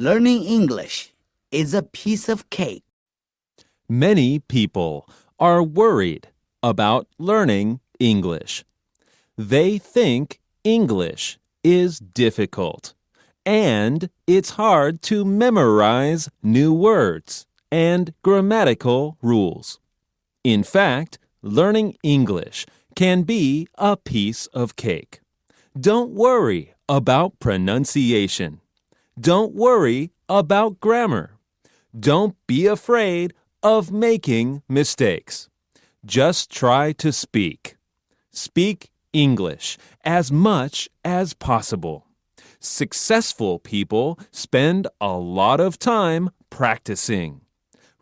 Learning English is a piece of cake. Many people are worried about learning English. They think English is difficult, and it's hard to memorize new words and grammatical rules. In fact, learning English can be a piece of cake. Don't worry about pronunciation. Don't worry about grammar. Don't be afraid of making mistakes. Just try to speak. Speak English as much as possible. Successful people spend a lot of time practicing.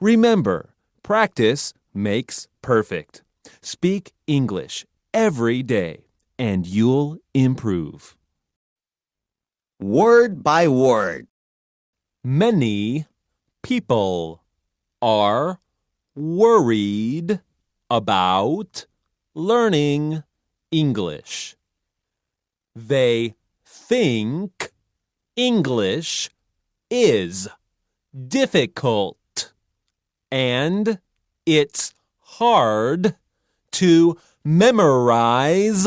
Remember, practice makes perfect. Speak English every day, and you'll improve. Word by word. Many people are worried about learning English. They think English is difficult, and it's hard to memorize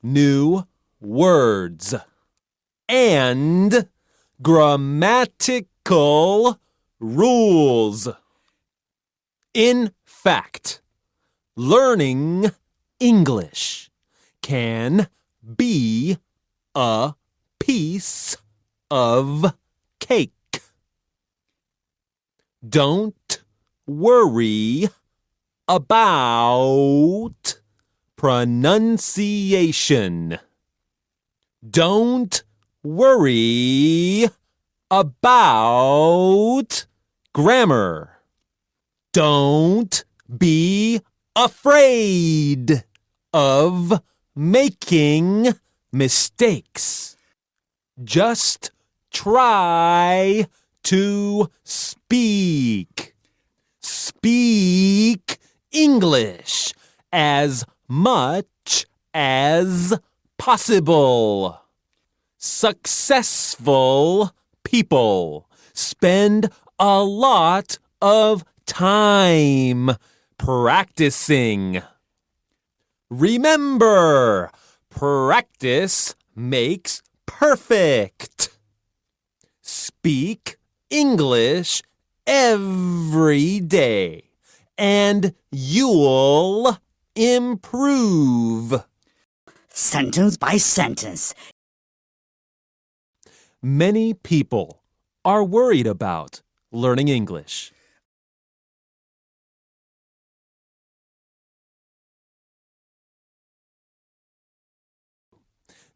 new words and grammatical rules. In fact, learning English can be a piece of cake. Don't worry about pronunciation. Don't worry about grammar. Don't be afraid of making mistakes. Just try to speak. Speak English as much as possible. Successful people spend a lot of time practicing. Remember, practice makes perfect. Speak English every day, and you'll improve. Sentence by sentence. Many people are worried about learning English.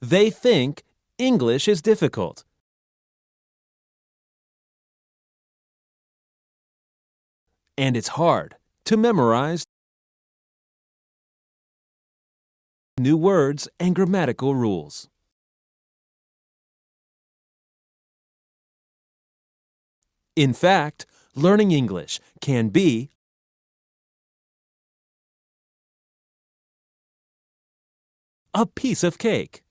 They think English is difficult. And it's hard to memorize new words and grammatical rules. In fact, learning English can be a piece of cake.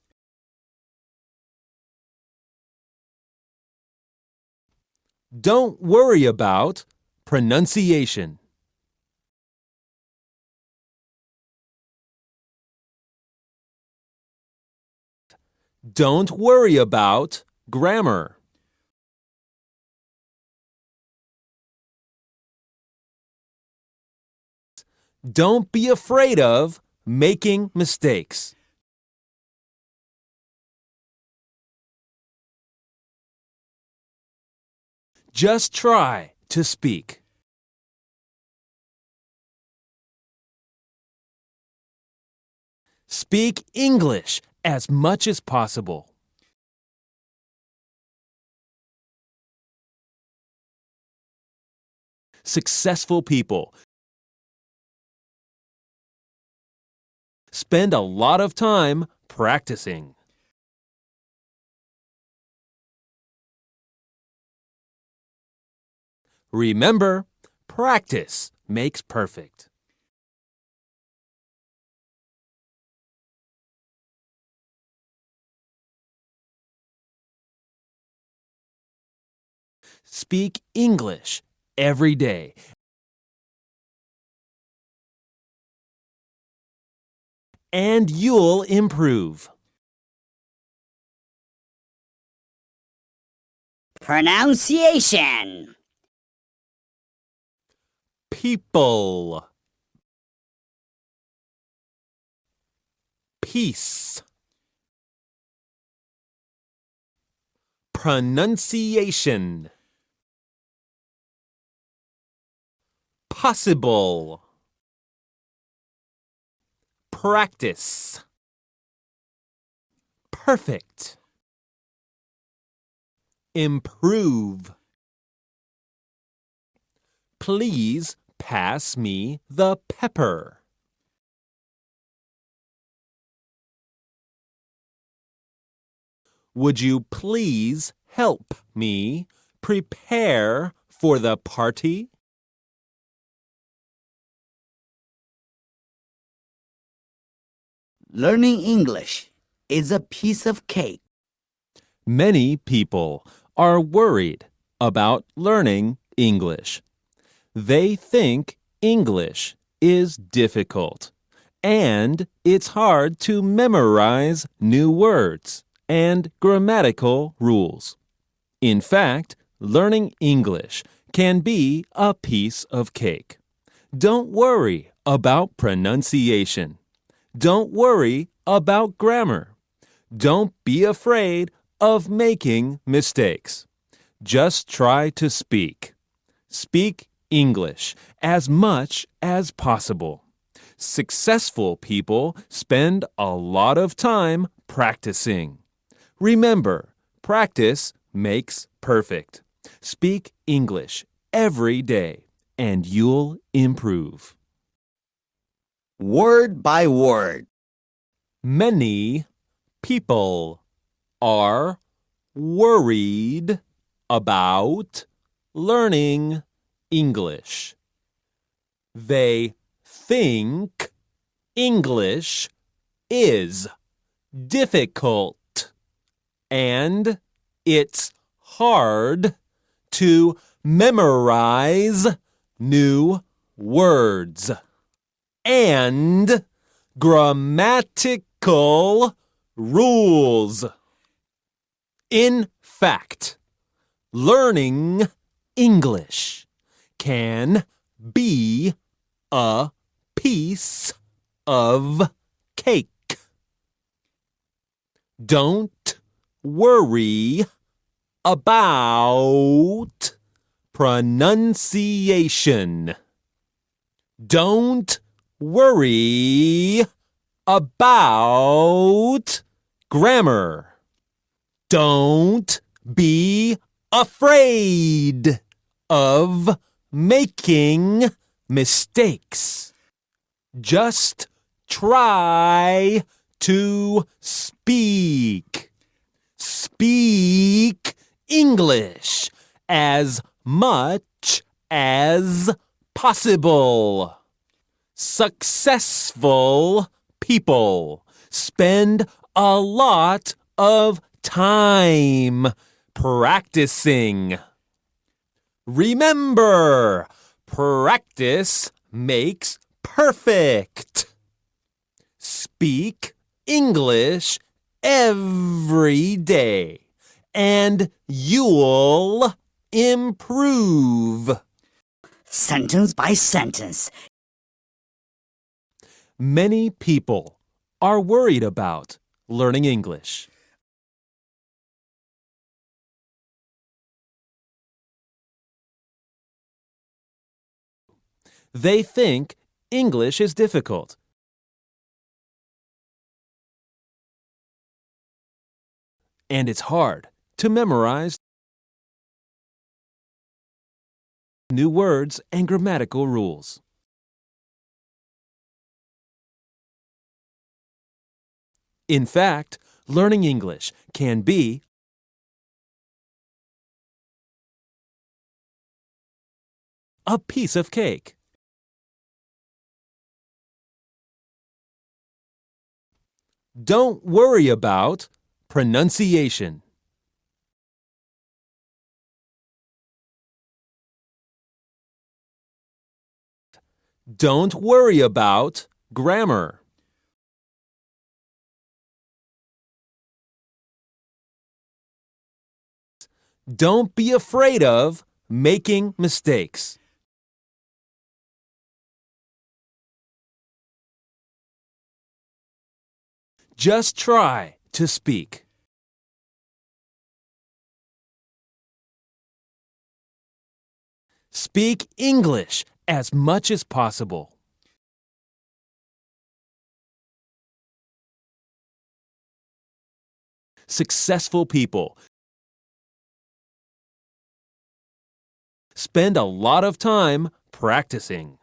Don't worry about pronunciation. Don't worry about grammar. Don't be afraid of making mistakes. Just try to speak. Speak English as much as possible. Successful people spend a lot of time practicing. Remember, practice makes perfect. Speak English every day. And you'll improve. Pronunciation. People. Peace. Pronunciation. Possible. Practice. Perfect. Improve. Please pass me the pepper. Would you please help me prepare for the party? Learning English is a piece of cake. Many people are worried about learning English. They think English is difficult, and it's hard to memorize new words and grammatical rules. In fact, learning English can be a piece of cake. Don't worry about pronunciation. Don't worry about grammar. Don't be afraid of making mistakes. Just try to speak. Speak English as much as possible. Successful people spend a lot of time practicing. Remember, practice makes perfect. Speak English every day, and you'll improve. Word by word. Many people are worried about learning English. They think English is difficult and it's hard to memorize new words and grammatical rules. In fact, learning English can be a piece of cake. Don't worry about pronunciation. Don't worry about grammar. Don't be afraid of making mistakes. Just try to speak. Speak English as much as possible. Successful people spend a lot of time practicing. Remember, practice makes perfect. Speak English every day, and you'll improve. Sentence by sentence. Many people are worried about learning English. They think English is difficult. And it's hard to memorize new words and grammatical rules. In fact, learning English can be a piece of cake. Don't worry about pronunciation. Don't worry about grammar. Don't be afraid of making mistakes. Just try to speak. Speak English as much as possible. Successful people spend a lot of time practicing.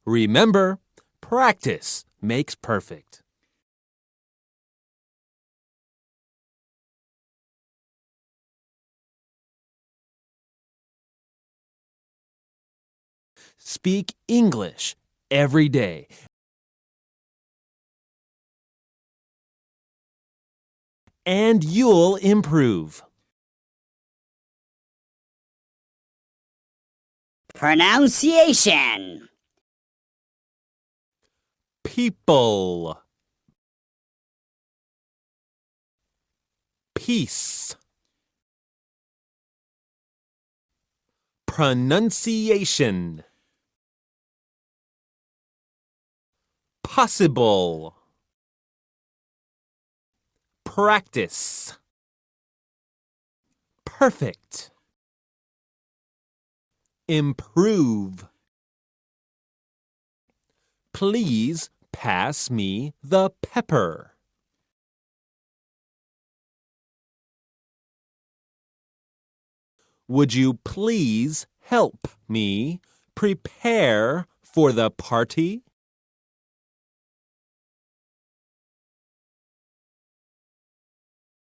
Remember, practice makes perfect. Speak English every day. And you'll improve. Pronunciation. People. Peace. Pronunciation. Possible. Practice. Perfect. Improve. Please pass me the pepper. Would you please help me prepare for the party?